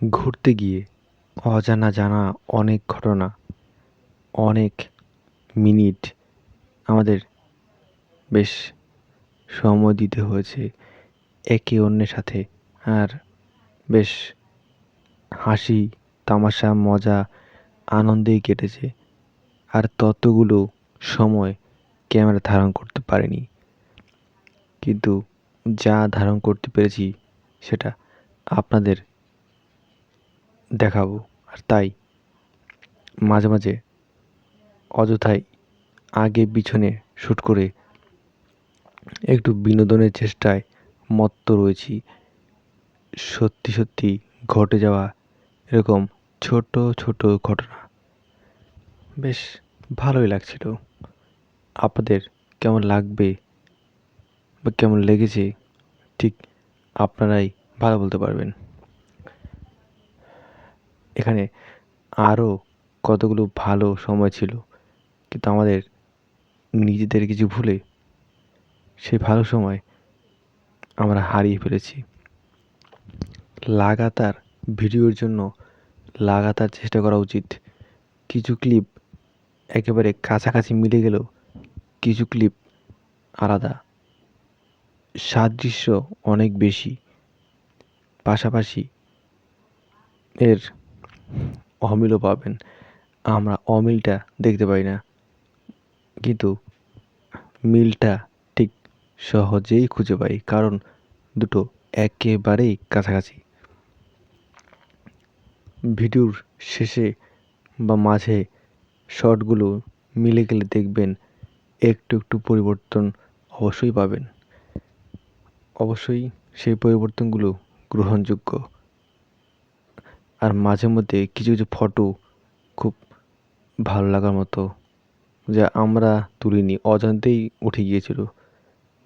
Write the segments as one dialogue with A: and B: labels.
A: ঘুরতে গিয়ে অজানা জানা অনেক ঘটনা, অনেক মিনিট আমাদের বেশ সময় দিতে হয়েছে একে অন্যের সাথে। আর বেশ হাসি, তামাশা, মজা, আনন্দেই কেটেছে। আর ততগুলো সময় ক্যামেরা ধারণ করতে পারিনি, কিন্তু যা ধারণ করতে পেরেছি সেটা আপনাদের দেখাবো। আর তাই মাঝে মাঝে অযথাই আগে পিছনে শ্যুট করে একটু বিনোদনের চেষ্টায় মত্ত রয়েছি। সত্যি সত্যি ঘটে যাওয়া এরকম ছোট ছোট ঘটনা বেশ ভালোই লাগছিল। আপনাদের কেমন লাগবে বা কেমন লেগেছে ঠিক আপনারাই ভালো বলতে পারবেন। এখানে আরও কতগুলো ভালো সময় ছিল, কিন্তু আমাদের নিজেদের কিছু ভুলে সেই ভালো সময় আমরা হারিয়ে ফেলেছি। লাগাতার ভিডিওর জন্য লাগাতার চেষ্টা করা উচিত। কিছু ক্লিপ একেবারে কাছাকাছি মিলে গেলেও কিছু ক্লিপ আলাদা, সাদৃশ্য অনেক বেশি, পাশাপাশি এর অমিলও পাবেন। আমরা অমিলটা দেখতে পাই না, কিন্তু মিলটা ঠিক সহজেই খুঁজে পাই, কারণ দুটো একেবারেই কাছাকাছি। ভিডিওর শেষে বা মাঝে শর্টগুলো মিলে গেলে দেখবেন একটু একটু পরিবর্তন অবশ্যই পাবেন। অবশ্যই সেই পরিবর্তনগুলো গ্রহণযোগ্য। আর মাঝে মধ্যে কিছু কিছু ফটো খুব ভালো লাগার মতো, যা আমরা তুলিনি, অজান্তেই উঠে গিয়েছিল,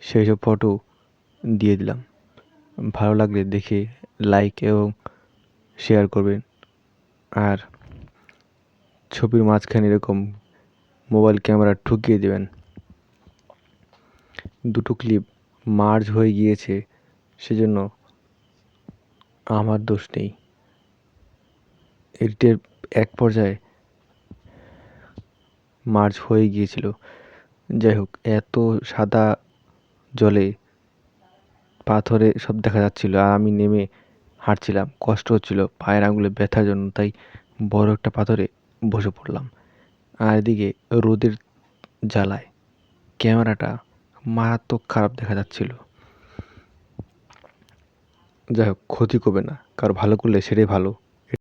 A: সেই সব ফটো দিয়ে দিলাম। ভালো লাগলে দেখে লাইক এবং শেয়ার করবেন। আর ছবির মাঝখানে এরকম মোবাইল ক্যামেরা ঠুকিয়ে দেবেন। দুটো ক্লিপ মার্জ হয়ে গিয়েছে, সেজন্য আমার দোষ নেই। এডিটের এক পর্যায়ে মার্জ হয়ে গিয়েছিল। যাই হোক, এত সাদা জলে পাথরে সব দেখা যাচ্ছিল, আর আমি নেমে হাঁটছিলাম, কষ্ট হচ্ছিল পায়ের আঙুলে ব্যথার জন্য, তাই বড় একটা পাথরে বসে পড়লাম। আর এদিকে রোদের জ্বালায় ক্যামেরাটা মারাত্মক খারাপ দেখা যাচ্ছিল। যাই হোক, ক্ষতি করবে না, কারো ভালো করলে সেটাই ভালো।